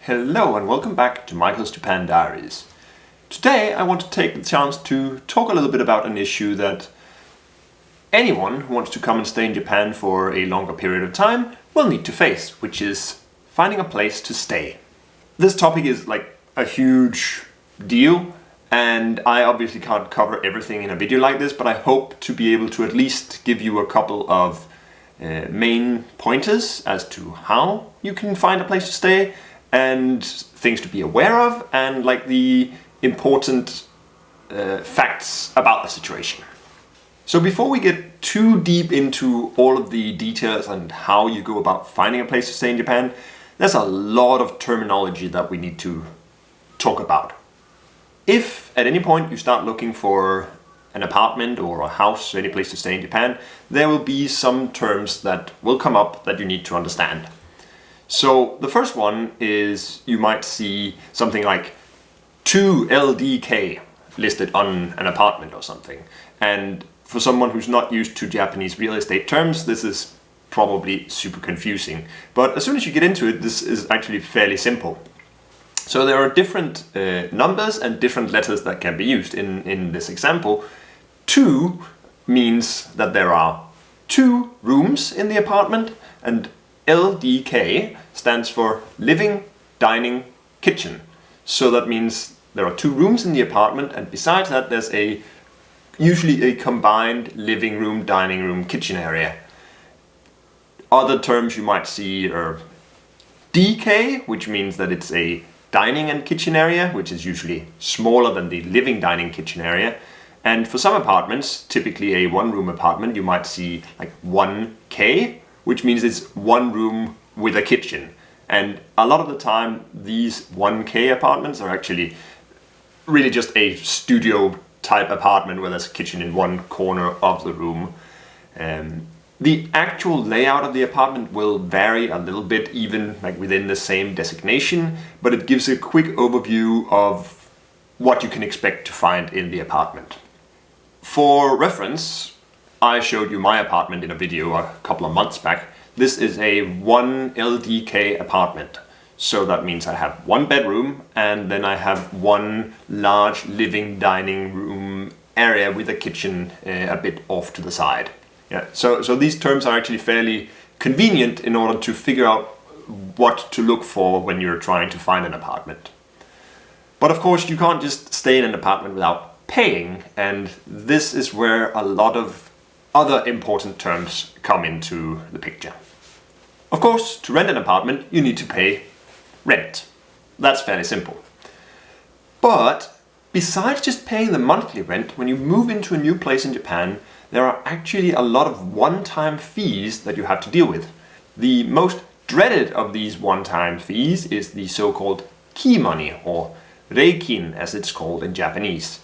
Hello and welcome back to Michael's Japan Diaries. Today I want to take the chance to talk a little bit about an issue that anyone who wants to come and stay in Japan for a longer period of time will need to face, which is finding a place to stay. This topic is like a huge deal and I obviously can't cover everything in a video like this, but I hope to be able to at least give you a couple of main pointers as to how you can find a place to stay and things to be aware of, and like the important facts about the situation. So before we get too deep into all of the details and how you go about finding a place to stay in Japan, there's a lot of terminology that we need to talk about. If at any point you start looking for an apartment or a house or any place to stay in Japan, there will be some terms that will come up that you need to understand. So the first one is you might see something like 2 LDK listed on an apartment or something. And for someone who's not used to Japanese real estate terms, this is probably super confusing. But as soon as you get into it, this is actually fairly simple. So there are different numbers and different letters that can be used. In this example, 2 means that there are 2 rooms in the apartment, and LDK stands for living, dining, kitchen. So that means there are 2 rooms in the apartment, and besides that there's usually a combined living room, dining room, kitchen area. Other terms you might see are DK, which means that it's a dining and kitchen area, which is usually smaller than the living, dining, kitchen area. And for some apartments, typically a 1-room apartment, you might see like 1K, which means it's 1 room with a kitchen. And a lot of the time these 1K apartments are actually really just a studio type apartment where there's a kitchen in one corner of the room. The actual layout of the apartment will vary a little bit, even like within the same designation, but it gives a quick overview of what you can expect to find in the apartment. For reference, I showed you my apartment in a video a couple of months back. This is a 1 LDK apartment. So that means I have 1 bedroom and then I have 1 large living dining room area with a kitchen a bit off to the side. Yeah. So these terms are actually fairly convenient in order to figure out what to look for when you're trying to find an apartment. But of course you can't just stay in an apartment without paying, and this is where a lot of other important terms come into the picture. Of course, to rent an apartment, you need to pay rent. That's fairly simple. But besides just paying the monthly rent, when you move into a new place in Japan, there are actually a lot of one-time fees that you have to deal with. The most dreaded of these one-time fees is the so-called key money, or reikin as it's called in Japanese.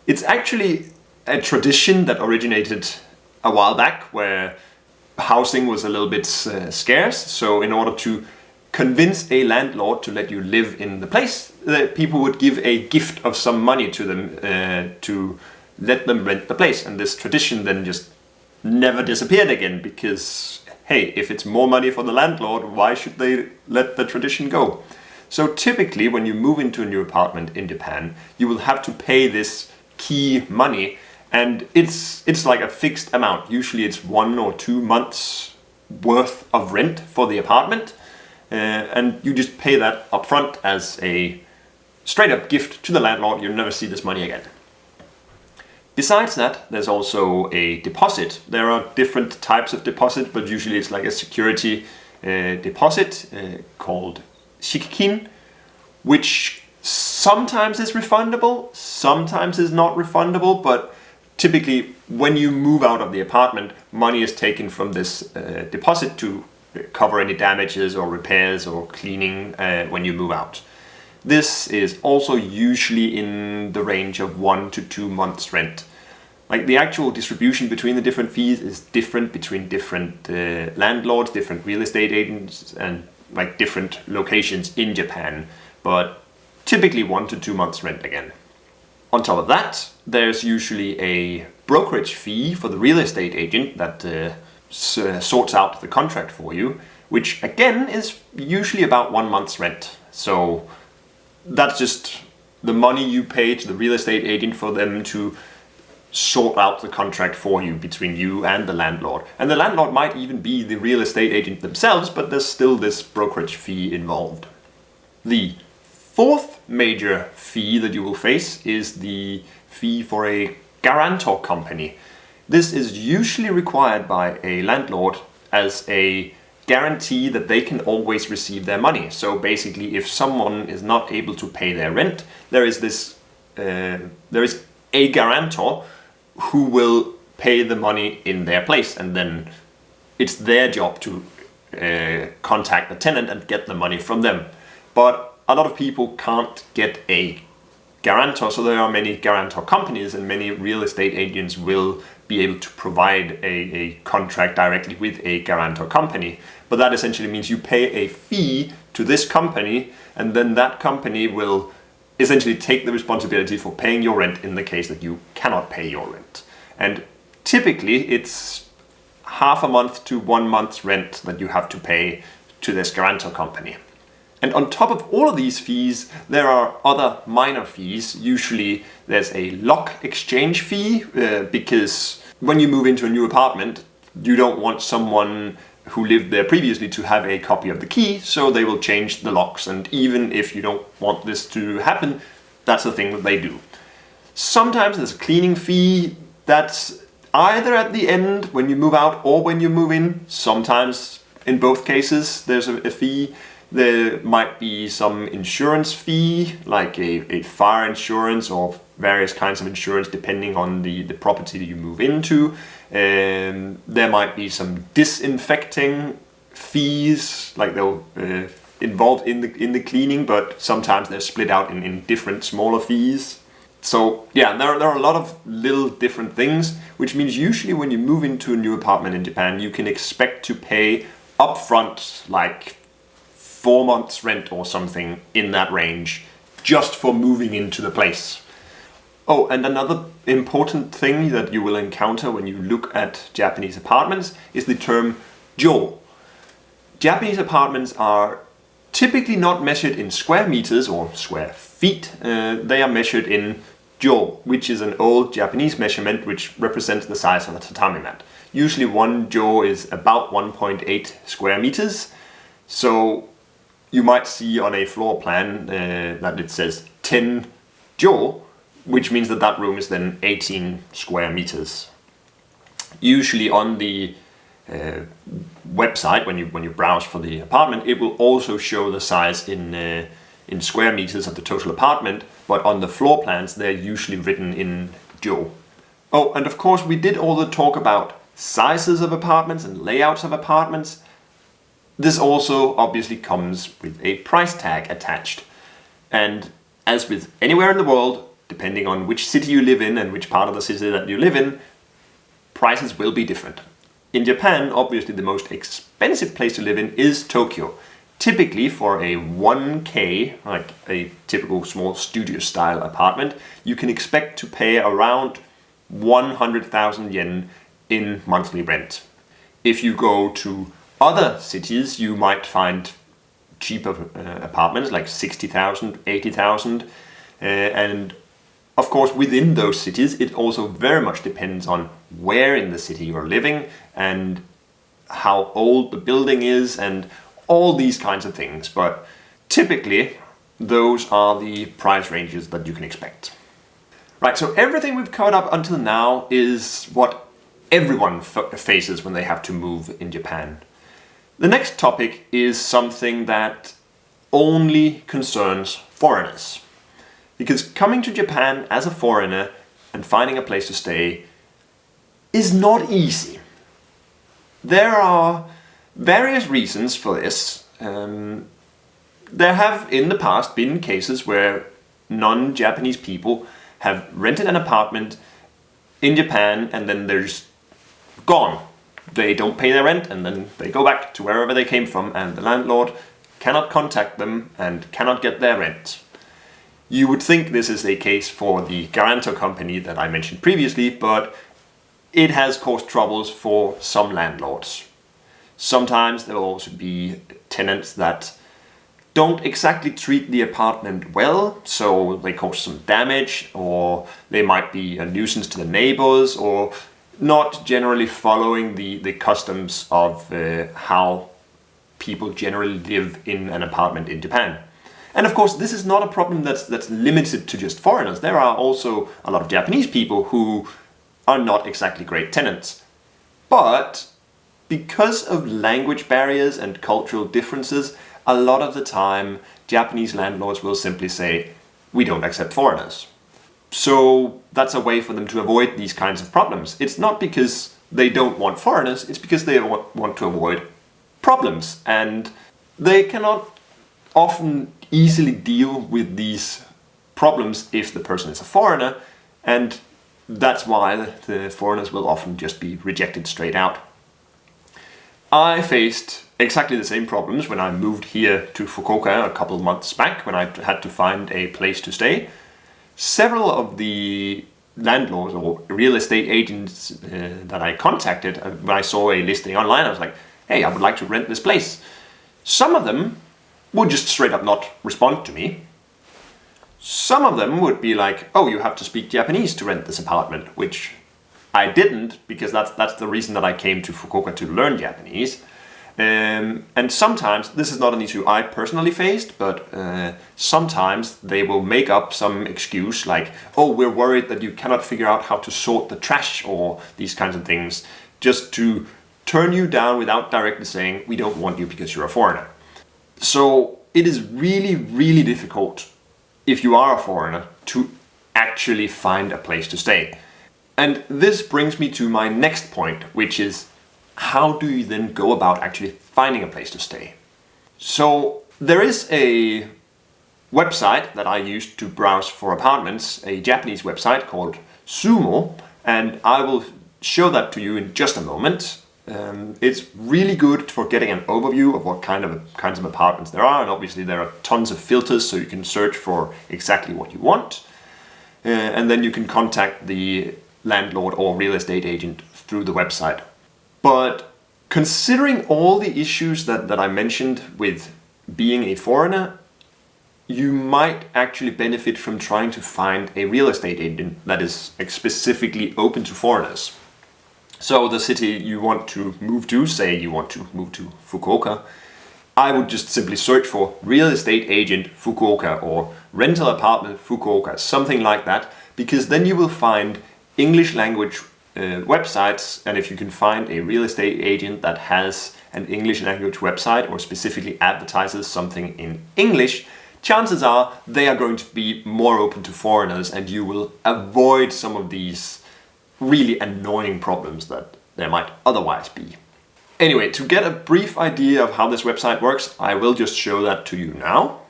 It's actually a tradition that originated a while back, where housing was a little bit scarce. So in order to convince a landlord to let you live in the place, people would give a gift of some money to them to let them rent the place. And this tradition then just never disappeared again, because hey, if it's more money for the landlord, why should they let the tradition go? So typically when you move into a new apartment in Japan, you will have to pay this key money. And it's like a fixed amount. Usually it's 1 or 2 months worth of rent for the apartment. And you just pay that up front as a straight up gift to the landlord. You'll never see this money again. Besides that, there's also a deposit. There are different types of deposit, but usually it's like a security deposit called shikikin, which sometimes is refundable, sometimes is not refundable, but typically, when you move out of the apartment, money is taken from this deposit to cover any damages or repairs or cleaning when you move out. This is also usually in the range of 1 to 2 months rent. Like the actual distribution between the different fees is different between different landlords, different real estate agents, and like different locations in Japan, but typically 1 to 2 months rent again. On top of that, there's usually a brokerage fee for the real estate agent that sorts out the contract for you, which again is usually about 1 month's rent. So that's just the money you pay to the real estate agent for them to sort out the contract for you between you and the landlord. And the landlord might even be the real estate agent themselves, but there's still this brokerage fee involved. The fourth major fee that you will face is the fee for a guarantor company. This is usually required by a landlord as a guarantee that they can always receive their money. So basically, if someone is not able to pay their rent, there is a guarantor who will pay the money in their place, and then it's their job to contact the tenant and get the money from them. But a lot of people can't get a guarantor, so there are many guarantor companies, and many real estate agents will be able to provide a contract directly with a guarantor company. But that essentially means you pay a fee to this company, and then that company will essentially take the responsibility for paying your rent in the case that you cannot pay your rent. And typically it's half a month to 1 month's rent that you have to pay to this guarantor company. And on top of all of these fees, there are other minor fees. Usually there's a lock exchange fee, because when you move into a new apartment, you don't want someone who lived there previously to have a copy of the key, so they will change the locks. And even if you don't want this to happen, that's the thing that they do. Sometimes there's a cleaning fee that's either at the end when you move out or when you move in. Sometimes, in both cases, there's a fee. There might be some insurance fee, like a fire insurance or various kinds of insurance depending on the property that you move into. There might be some disinfecting fees, like they'll involved in the cleaning, but sometimes they're split out in different smaller fees. So yeah, there are a lot of little different things, which means usually when you move into a new apartment in Japan, you can expect to pay upfront like 4 months rent or something in that range just for moving into the place. Oh, and another important thing that you will encounter when you look at Japanese apartments is the term jo. Japanese apartments are typically not measured in square meters or square feet. They are measured in jo, which is an old Japanese measurement which represents the size of a tatami mat. Usually 1 jo is about 1.8 square meters. So you might see on a floor plan that it says 10 jo, which means that that room is then 18 square meters. Usually on the website, when you browse for the apartment, it will also show the size in square meters of the total apartment, but on the floor plans they're usually written in jo. Oh, and of course we did all the talk about sizes of apartments and layouts of apartments. This also obviously comes with a price tag attached. And as with anywhere in the world, depending on which city you live in and which part of the city that you live in, prices will be different. In Japan, obviously the most expensive place to live in is Tokyo. Typically for a 1K, like a typical small studio style apartment, you can expect to pay around 100,000 yen in monthly rent. If you go to other cities, you might find cheaper apartments like 60,000, 80,000, and of course within those cities it also very much depends on where in the city you're living and how old the building is and all these kinds of things, but typically those are the price ranges that you can expect. Right, so everything we've covered up until now is what everyone faces when they have to move in Japan. The next topic is something that only concerns foreigners. Because coming to Japan as a foreigner and finding a place to stay is not easy. There are various reasons for this. There have in the past been cases where non-Japanese people have rented an apartment in Japan and then they're just gone. They don't pay their rent and then they go back to wherever they came from and the landlord cannot contact them and cannot get their rent. You would think this is a case for the guarantor company that I mentioned previously, but it has caused troubles for some landlords. Sometimes there will also be tenants that don't exactly treat the apartment well, so they cause some damage, or they might be a nuisance to the neighbors, or not generally following the customs of how people generally live in an apartment in Japan. And of course, this is not a problem that's limited to just foreigners. There are also a lot of Japanese people who are not exactly great tenants. But because of language barriers and cultural differences, a lot of the time Japanese landlords will simply say, we don't accept foreigners. So that's a way for them to avoid these kinds of problems. It's not because they don't want foreigners, it's because they want to avoid problems. And they cannot often easily deal with these problems if the person is a foreigner, and that's why the foreigners will often just be rejected straight out. I faced exactly the same problems when I moved here to Fukuoka a couple of months back, when I had to find a place to stay. Several of the landlords or real estate agents that I contacted, when I saw a listing online, I was like, hey, I would like to rent this place. Some of them would just straight up not respond to me. Some of them would be like, oh, you have to speak Japanese to rent this apartment, which I didn't, because that's the reason that I came to Fukuoka, to learn Japanese. And sometimes, this is not an issue I personally faced, but sometimes they will make up some excuse like, oh, we're worried that you cannot figure out how to sort the trash, or these kinds of things, just to turn you down without directly saying, we don't want you because you're a foreigner. So it is really, really difficult, if you are a foreigner, to actually find a place to stay. And this brings me to my next point, which is, how do you then go about actually finding a place to stay? So there is a website that I used to browse for apartments, a Japanese website called Sumo, and I will show that to you in just a moment. It's really good for getting an overview of what kinds of apartments there are, and obviously there are tons of filters, so you can search for exactly what you want, and then you can contact the landlord or real estate agent through the website. But considering all the issues that I mentioned with being a foreigner, you might actually benefit from trying to find a real estate agent that is specifically open to foreigners. So the city you want to move to, say you want to move to Fukuoka, I would just simply search for real estate agent Fukuoka or rental apartment Fukuoka, something like that, because then you will find English language websites, and if you can find a real estate agent that has an English language website or specifically advertises something in English, chances are they are going to be more open to foreigners, and you will avoid some of these really annoying problems that there might otherwise be. Anyway, to get a brief idea of how this website works, I will just show that to you now.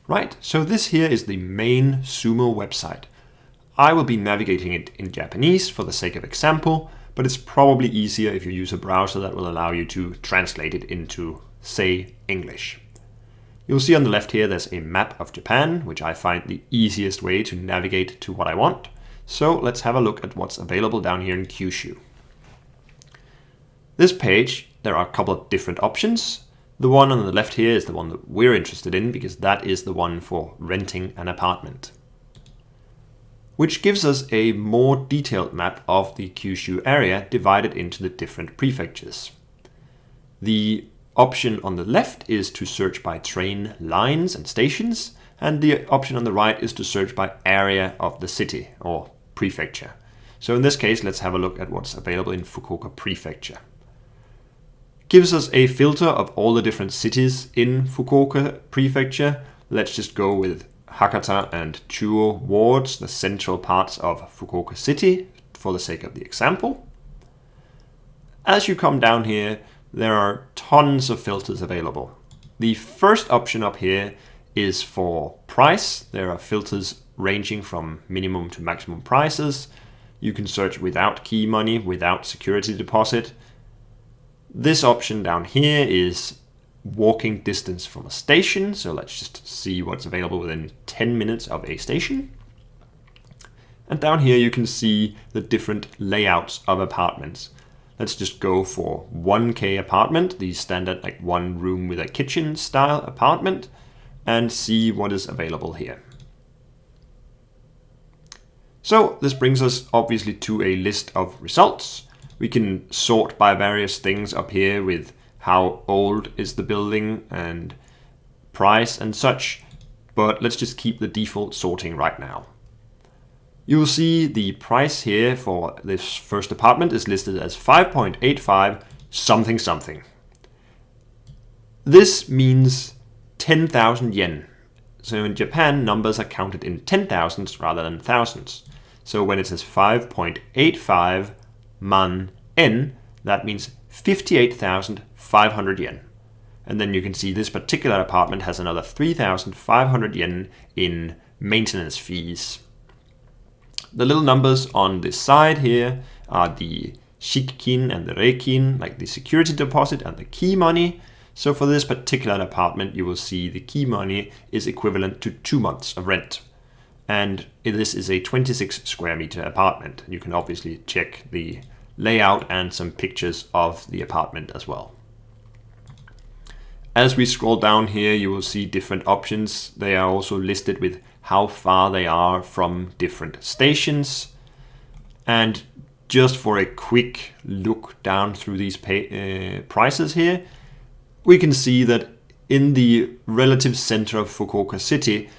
Right, so this here is the main Sumo website. I will be navigating it in Japanese for the sake of example, but it's probably easier if you use a browser that will allow you to translate it into, say, English. You'll see on the left here there's a map of Japan, which I find the easiest way to navigate to what I want. So let's have a look at what's available down here in Kyushu. This page, there are a couple of different options. The one on the left here is the one that we're interested in, because that is the one for renting an apartment, which gives us a more detailed map of the Kyushu area divided into the different prefectures. The option on the left is to search by train lines and stations, and the option on the right is to search by area of the city or prefecture. So in this case, let's have a look at what's available in Fukuoka Prefecture. Gives us a filter of all the different cities in Fukuoka Prefecture. Let's just go with Hakata and Chuo wards, the central parts of Fukuoka City, for the sake of the example. As you come down here, there are tons of filters available. The first option up here is for price. There are filters ranging from minimum to maximum prices. You can search without key money, without security deposit. This option down here is walking distance from a station. So let's just see what's available within 10 minutes of a station. And down here you can see the different layouts of apartments. Let's just go for 1K apartment, the standard like one room with a kitchen style apartment. and see what is available here. So this brings us obviously to a list of results. We can sort by various things up here with how old is the building and price and such, but let's just keep the default sorting right now. You'll see the price here for this first apartment is listed as 5.85 something something. This means 10,000 yen. So in Japan, numbers are counted in 10,000s rather than thousands. So when it says 5.85 man en, that means 58,500 yen. And then you can see this particular apartment has another 3,500 yen in maintenance fees. The little numbers on this side here are the shikkin and the reikin, like the security deposit and the key money. So for this particular apartment, you will see the key money is equivalent to 2 months of rent. And this is a 26 square meter apartment. You can obviously check the layout and some pictures of the apartment as well. As we scroll down here, you will see different options. They are also listed with how far they are from different stations. And just for a quick look down through these prices here, we can see that in the relative center of Fukuoka City,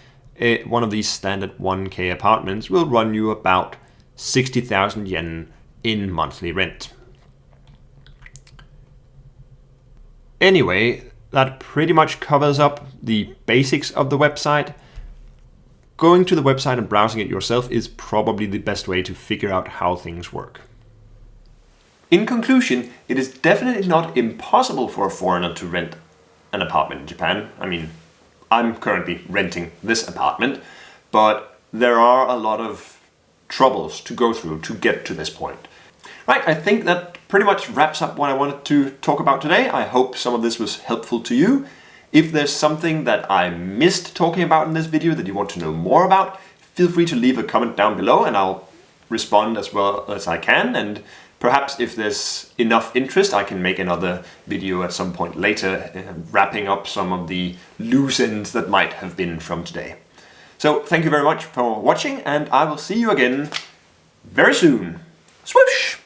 one of these standard 1K apartments will run you about 60,000 yen in monthly rent. Anyway, that pretty much covers up the basics of the website. Going to the website and browsing it yourself is probably the best way to figure out how things work. In conclusion, it is definitely not impossible for a foreigner to rent an apartment in Japan. I mean, I'm currently renting this apartment, but there are a lot of troubles to go through to get to this point. Right, I think that pretty much wraps up what I wanted to talk about today. I hope some of this was helpful to you. If there's something that I missed talking about in this video that you want to know more about, feel free to leave a comment down below and I'll respond as well as I can. And perhaps if there's enough interest, I can make another video at some point later, wrapping up some of the loose ends that might have been from today. So thank you very much for watching, and I will see you again very soon. Swoosh!